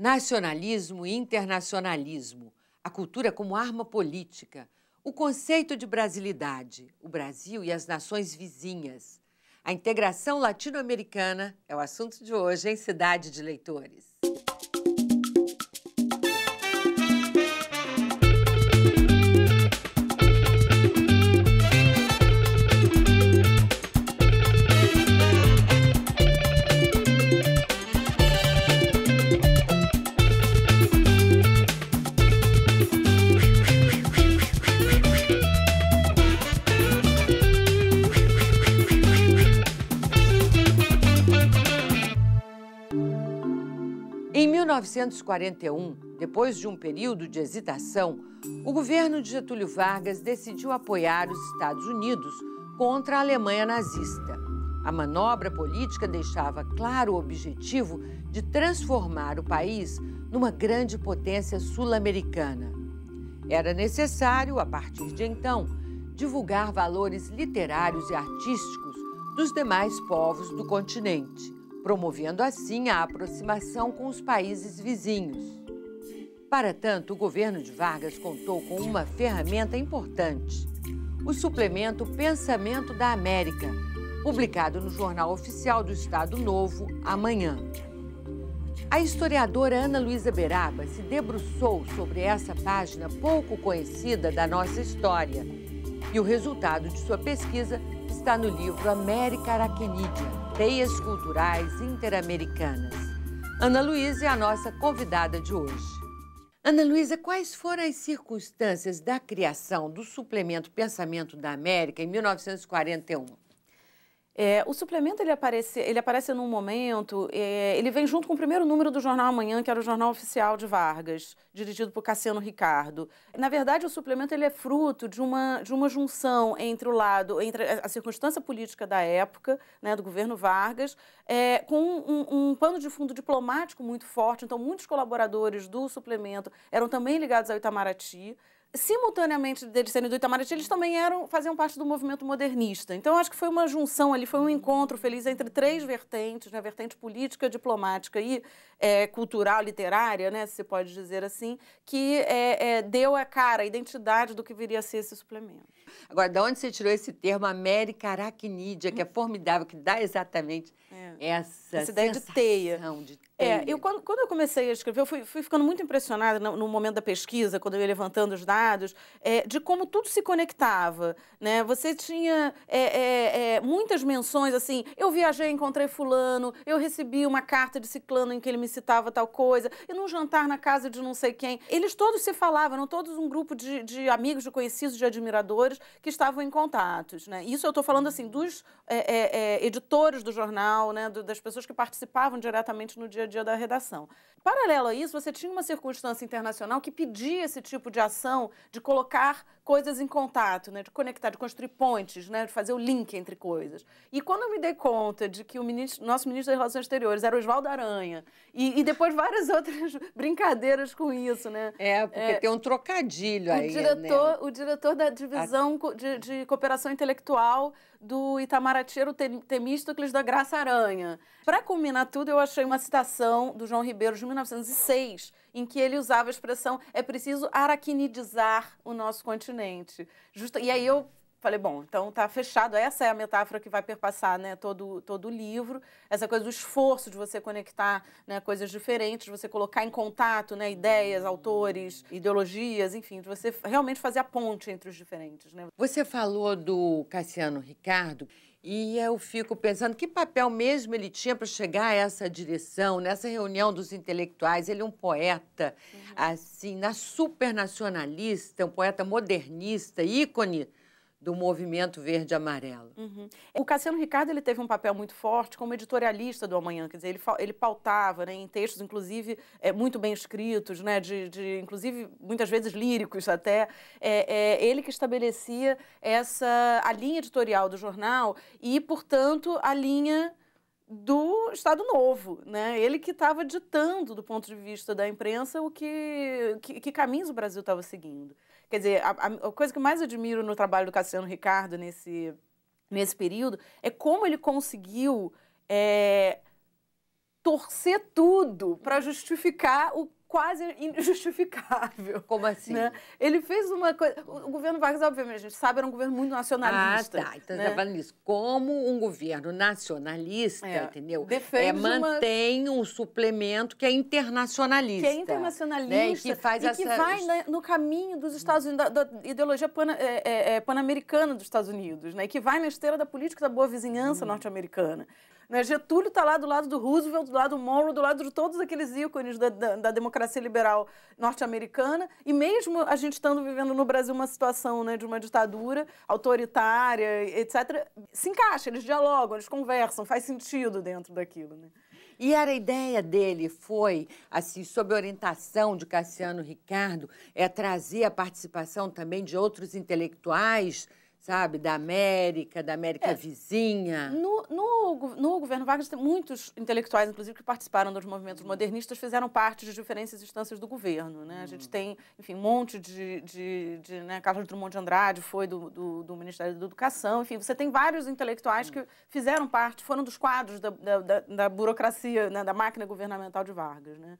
Nacionalismo e internacionalismo, a cultura como arma política, o conceito de brasilidade, o Brasil e as nações vizinhas. A integração latino-americana é o assunto de hoje em Cidade de Leitores. Em 1941, depois de um período de hesitação, o governo de Getúlio Vargas decidiu apoiar os Estados Unidos contra a Alemanha nazista. A manobra política deixava claro o objetivo de transformar o país numa grande potência sul-americana. Era necessário, a partir de então, divulgar valores literários e artísticos dos demais povos do continente, promovendo assim a aproximação com os países vizinhos. Para tanto, o governo de Vargas contou com uma ferramenta importante, o suplemento Pensamento da América, publicado no Jornal Oficial do Estado Novo, Amanhã. A historiadora Ana Luísa Beraba se debruçou sobre essa página pouco conhecida da nossa história, e o resultado de sua pesquisa está no livro América Aracnídea, Teias Culturais Interamericanas. Ana Luísa é a nossa convidada de hoje. Ana Luísa, quais foram as circunstâncias da criação do suplemento Pensamento da América em 1941? O suplemento ele aparece num momento, ele vem junto com o primeiro número do Jornal Amanhã, que era o Jornal Oficial de Vargas, dirigido por Cassiano Ricardo. Na verdade, o suplemento ele é fruto de uma junção entre a circunstância política da época, né, do governo Vargas, com um pano de fundo diplomático muito forte. Então, muitos colaboradores do suplemento eram também ligados ao Itamaraty. Simultaneamente deles serem do Itamaraty, eles também faziam parte do movimento modernista. Então, acho que foi uma junção ali, foi um encontro feliz entre três vertentes, né? A vertente política, diplomática e cultural, literária, né? Se você pode dizer assim, que deu a cara, a identidade do que viria a ser esse suplemento. Agora, de onde você tirou esse termo América Aracnídea, que é formidável, que dá exatamente essa ideia de teia. Quando eu comecei a escrever, eu fui ficando muito impressionada no momento da pesquisa, quando eu ia levantando os dados, de como tudo se conectava, né? Você tinha muitas menções, assim, eu viajei, encontrei fulano, eu recebi uma carta de ciclano em que ele me citava tal coisa, e num jantar na casa de não sei quem. Eles todos se falavam, eram todos um grupo de amigos, de conhecidos, de admiradores que estavam em contatos, né? Isso eu estou falando, assim, dos editores do jornal, né? Das pessoas que participavam diretamente no dia a dia da redação. Paralelo a isso, você tinha uma circunstância internacional que pedia esse tipo de ação, de colocar coisas em contato, né, de conectar, de construir pontes, né, de fazer o link entre coisas. E quando eu me dei conta de que nosso ministro das Relações Exteriores era o Oswaldo Aranha, e depois várias outras brincadeiras com isso, né? Porque tem um trocadilho aí, O diretor da divisão de cooperação intelectual do Itamaraty era o Temístocles da Graça Aranha. Para culminar tudo, eu achei uma citação do João Ribeiro, de 1906, em que ele usava a expressão é preciso aracnidizar o nosso continente. E aí eu falei, bom, então tá fechado, essa é a metáfora que vai perpassar, né, todo o livro, essa coisa do esforço de você conectar, né, coisas diferentes, de você colocar em contato, né, ideias, autores, ideologias, enfim, de você realmente fazer a ponte entre os diferentes, né? Você falou do Cassiano Ricardo e eu fico pensando que papel mesmo ele tinha para chegar a essa direção, nessa reunião dos intelectuais. Ele é um poeta, assim, supernacionalista, um poeta modernista, ícone do movimento verde-amarelo. O Cassiano Ricardo ele teve um papel muito forte como editorialista do Amanhã, quer dizer, ele pautava, né, em textos, inclusive, muito bem escritos, né, inclusive, muitas vezes líricos até, ele que estabelecia a linha editorial do jornal e, portanto, a linha do Estado Novo, né? Ele que estava ditando, do ponto de vista da imprensa, que caminhos o Brasil estava seguindo. Quer dizer, a coisa que mais admiro no trabalho do Cassiano Ricardo nesse período é como ele conseguiu torcer tudo para justificar o quase injustificável. Como assim? Né? Ele fez uma coisa... O governo Vargas, obviamente, a gente sabe, era um governo muito nacionalista. Ah, tá. Então né? você está falando isso. Como um governo nacionalista, entendeu? Defende mantém um suplemento que é internacionalista. Que é internacionalista. Né? E que faz que vai no caminho dos Estados Unidos, da ideologia pan-americana dos Estados Unidos, né? E que vai na esteira da política da boa vizinhança norte-americana. Né? Getúlio está lá do lado do Roosevelt, do lado do Monroe, do lado de todos aqueles ícones da democracia liberal norte-americana. E mesmo a gente estando vivendo no Brasil uma situação, né, de uma ditadura autoritária, etc., se encaixa, eles dialogam, eles conversam, faz sentido dentro daquilo. Né? E a ideia dele foi, assim, sob a orientação de Cassiano Ricardo, trazer a participação também de outros intelectuais, sabe, da América vizinha. No governo Vargas, tem muitos intelectuais, inclusive, que participaram dos movimentos modernistas, fizeram parte de diferentes instâncias do governo. Né? A gente tem, enfim, um monte né? Carlos Drummond de Andrade foi do Ministério da Educação. Enfim, você tem vários intelectuais que fizeram parte, foram dos quadros da burocracia, né? Da máquina governamental de Vargas. Né?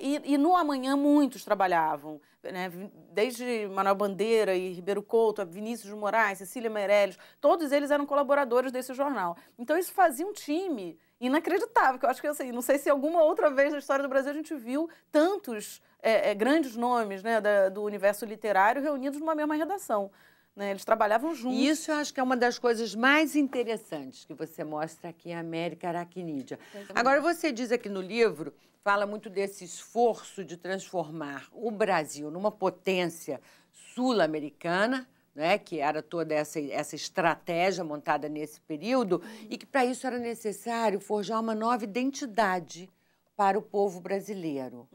E no Amanhã muitos trabalhavam, né? Desde Manuel Bandeira e Ribeiro Couto, Vinícius de Moraes, Cecília Meirelles, todos eles eram colaboradores desse jornal. Então isso fazia um time inacreditável, que eu acho que assim, não sei se alguma outra vez na história do Brasil a gente viu tantos grandes nomes, né, do universo literário reunidos numa mesma redação. Né? Eles trabalhavam juntos. Isso eu acho que é uma das coisas mais interessantes que você mostra aqui em América Aracnídea. Agora, você diz aqui no livro, fala muito desse esforço de transformar o Brasil numa potência sul-americana, né, que era toda essa estratégia montada nesse período, e que para isso era necessário forjar uma nova identidade para o povo brasileiro.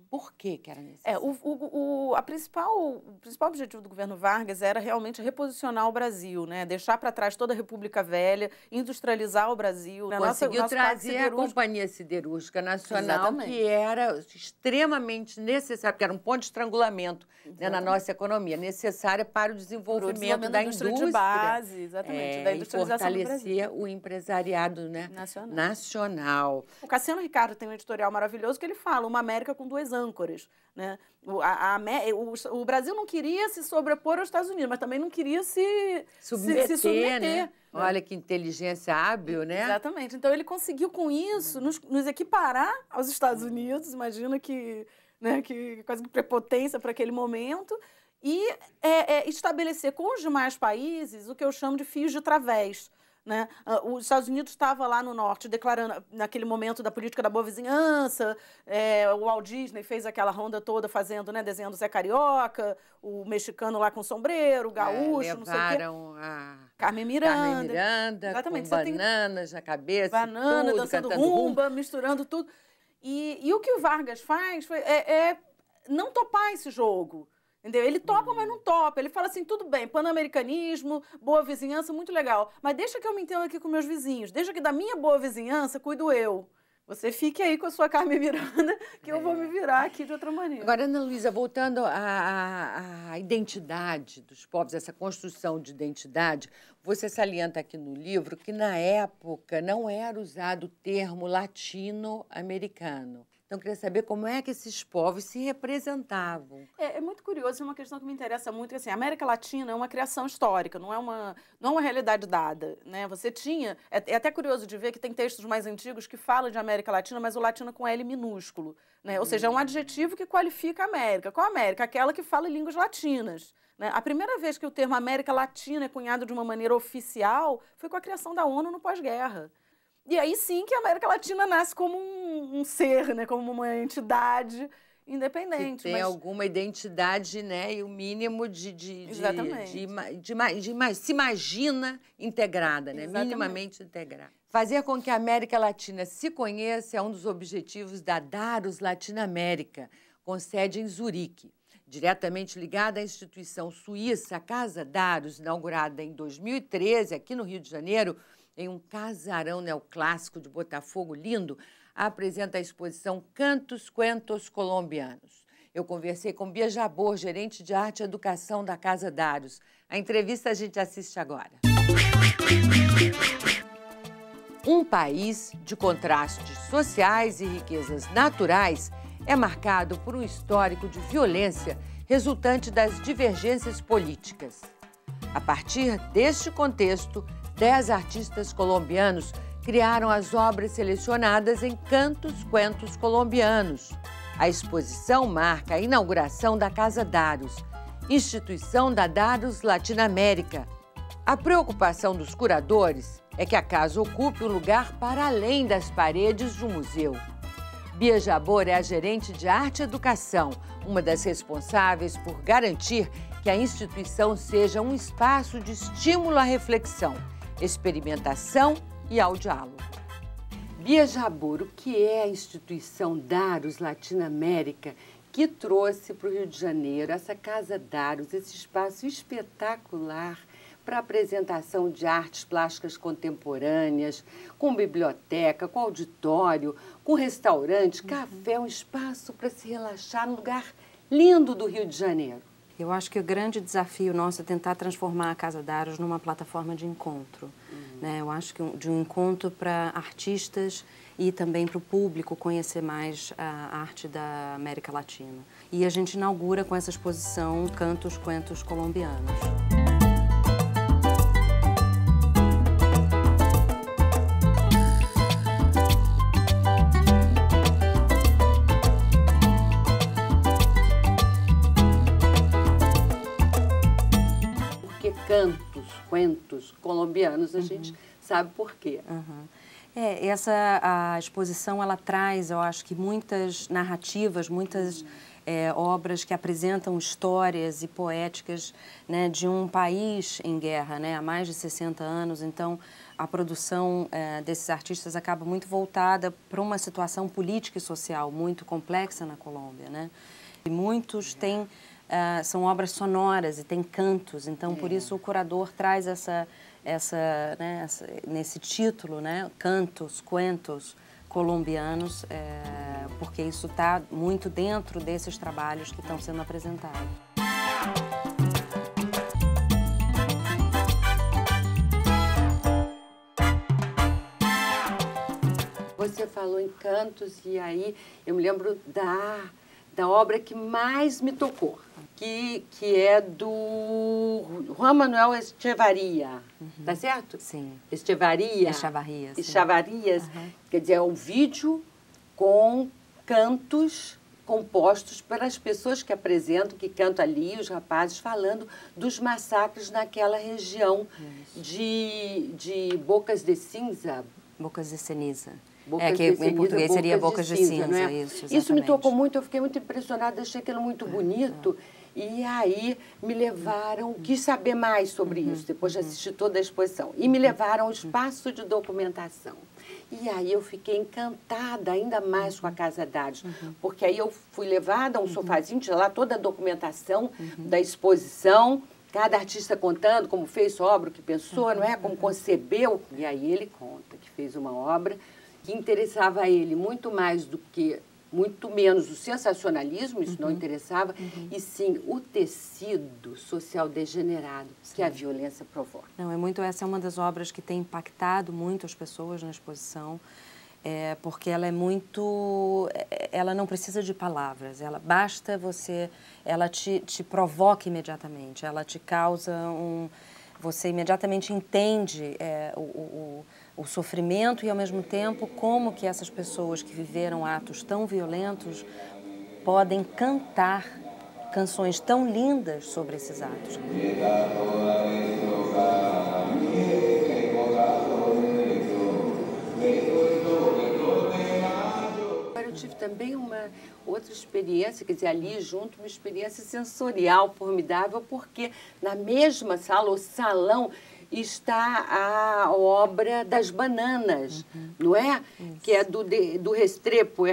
Por que era necessário? O principal objetivo do governo Vargas era realmente reposicionar o Brasil, né? Deixar para trás toda a República Velha, industrializar o Brasil. Conseguiu trazer a Companhia Siderúrgica Nacional, exatamente, que era extremamente necessária, porque era um ponto de estrangulamento, né, na nossa economia, necessária para o desenvolvimento da indústria de base, exatamente, da industrialização e fortalecer o empresariado, né, nacional. O Cassiano Ricardo tem um editorial maravilhoso que ele fala uma América com duas âncoras. Né? O Brasil não queria se sobrepor aos Estados Unidos, mas também não queria se submeter. Né? Olha que inteligência hábil, né? Exatamente. Então, ele conseguiu, com isso, nos equiparar aos Estados Unidos, imagina que quase que prepotência para aquele momento, e estabelecer com os demais países o que eu chamo de fios de través. Né? Os Estados Unidos estava lá no norte declarando, naquele momento da política da boa vizinhança, o Walt Disney fez aquela ronda toda fazendo, né, desenhando Zé Carioca, o mexicano lá com sombreiro, o gaúcho, não sei o quê. Levaram a Carmen Miranda. Carmen Miranda, exatamente, com bananas na cabeça, banana, tudo, dançando rumba, misturando tudo. E o que o Vargas faz é não topar esse jogo. Entendeu? Ele topa, mas não topa. Ele fala assim, tudo bem, pan-americanismo, boa vizinhança, muito legal. Mas deixa que eu me entenda aqui com meus vizinhos. Deixa que da minha boa vizinhança cuido eu. Você fique aí com a sua Carmen Miranda, que eu vou me virar aqui de outra maneira. Agora, Ana Luísa, voltando à identidade dos povos, essa construção de identidade, você salienta aqui no livro que, na época, não era usado o termo latino-americano. Então, eu queria saber como é que esses povos se representavam. É muito curioso, é uma questão que me interessa muito, que assim, a América Latina é uma criação histórica, não é uma realidade dada. Né? Você tinha... É até curioso de ver que tem textos mais antigos que falam de América Latina, mas o latino com L minúsculo. Né? Ou seja, é um adjetivo que qualifica a América. Qual a América? Aquela que fala línguas latinas. Né? A primeira vez que o termo América Latina é cunhado de uma maneira oficial foi com a criação da ONU no pós-guerra. E aí sim que a América Latina nasce como um ser, né? Como uma entidade independente. Que tem alguma identidade, né? E o mínimo se imagina integrada, né? Exatamente. Minimamente integrada. Fazer com que a América Latina se conheça é um dos objetivos da Daros Latinoamérica, com sede em Zurique. Diretamente ligada à instituição suíça, a Casa Daros, inaugurada em 2013, aqui no Rio de Janeiro, em um casarão neoclássico de Botafogo lindo, apresenta a exposição Cantos Cuentos Colombianos. Eu conversei com Bia Jabor, gerente de arte e educação da Casa Daros. A entrevista a gente assiste agora. Um país de contrastes sociais e riquezas naturais é marcado por um histórico de violência resultante das divergências políticas. A partir deste contexto, 10 artistas colombianos criaram as obras selecionadas em Cantos Cuentos Colombianos. A exposição marca a inauguração da Casa Daros, instituição da Daros Latinoamérica. A preocupação dos curadores é que a casa ocupe um lugar para além das paredes do museu. Bia Jabor é a gerente de arte e educação, uma das responsáveis por garantir que a instituição seja um espaço de estímulo à reflexão, experimentação e ao diálogo. Bia Jabor, o que é a instituição Daros Latinoamérica que trouxe para o Rio de Janeiro essa Casa Daros, esse espaço espetacular para apresentação de artes plásticas contemporâneas, com biblioteca, com auditório, com restaurante, café, um espaço para se relaxar num lugar lindo do Rio de Janeiro? Eu acho que o grande desafio nosso é tentar transformar a Casa Daros numa plataforma de encontro. Né? Eu acho que de um encontro para artistas e também para o público conhecer mais a arte da América Latina. E a gente inaugura com essa exposição Cantos Cuentos Colombianos. Cantos, cuentos colombianos, a gente sabe por quê. A exposição, ela traz, eu acho que muitas narrativas, muitas obras que apresentam histórias e poéticas, né, de um país em guerra, né, há mais de 60 anos. Então, a produção desses artistas acaba muito voltada para uma situação política e social muito complexa na Colômbia, né? E muitos têm... são obras sonoras e tem cantos, então por isso o curador traz nesse título, né, Cantos, Cuentos Colombianos, porque isso está muito dentro desses trabalhos que estão sendo apresentados. Você falou em cantos e aí eu me lembro da obra que mais me tocou, que é do Juan Manuel Echevarria, tá certo? Sim. Echevarrias. Quer dizer, é um vídeo com cantos compostos pelas pessoas que apresentam, que cantam ali, os rapazes falando dos massacres naquela região de Bocas de Cinza. Bocas de Ceniza. Em português seria Bocas de Cinza, não é? Isso me tocou muito, eu fiquei muito impressionada, achei aquilo muito bonito. E aí me levaram, quis saber mais sobre isso, depois de assistir toda a exposição. E me levaram ao espaço de documentação. E aí eu fiquei encantada ainda mais com a Casa Daros, porque aí eu fui levada a um sofazinho, tinha lá toda a documentação da exposição, cada artista contando como fez sua obra, o que pensou, não é? Como concebeu. E aí ele conta que fez uma obra que interessava a ele muito mais do que, muito menos o sensacionalismo, isso não interessava, e sim o tecido social degenerado que a violência provoca. Não, essa é uma das obras que tem impactado muito as pessoas na exposição, porque ela é muito, ela não precisa de palavras, basta ela te provoca imediatamente, ela te causa você imediatamente entende o sofrimento e, ao mesmo tempo, como que essas pessoas que viveram atos tão violentos podem cantar canções tão lindas sobre esses atos. Eu tive também uma outra experiência, quer dizer, ali junto, uma experiência sensorial formidável, porque na mesma sala, o salão, está a obra das bananas, não é? Isso. Que é do Restrepo,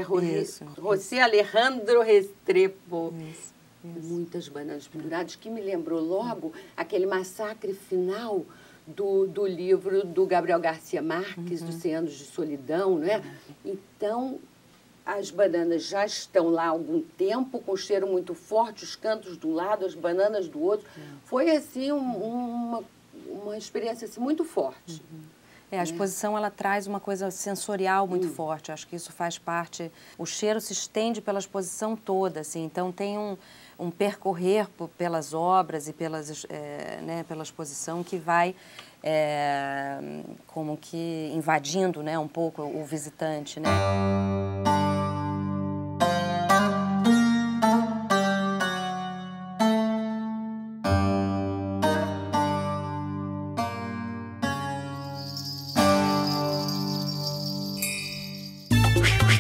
José Alejandro Restrepo. Isso. Muitas bananas penduradas, que me lembrou logo aquele massacre final do livro do Gabriel Garcia Marques, dos 100 Anos de Solidão, não é? Então, as bananas já estão lá há algum tempo, com cheiro muito forte, os cantos de um lado, as bananas do outro. Foi, assim, uma experiência assim, muito forte. A exposição, ela traz uma coisa sensorial muito forte. Acho que isso faz parte... O cheiro se estende pela exposição toda, assim. Então, tem um percorrer pelas obras e pela exposição que vai como que invadindo, né, um pouco o visitante, né?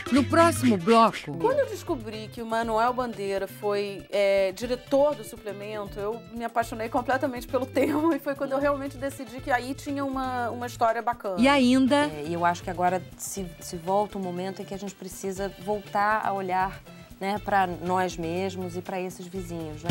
No próximo bloco... Quando eu descobri que o Manuel Bandeira foi diretor do suplemento, eu me apaixonei completamente pelo tema e foi quando eu realmente decidi que aí tinha uma história bacana. E ainda... E eu acho que agora se volta um momento em que a gente precisa voltar a olhar, né, para nós mesmos e para esses vizinhos, né?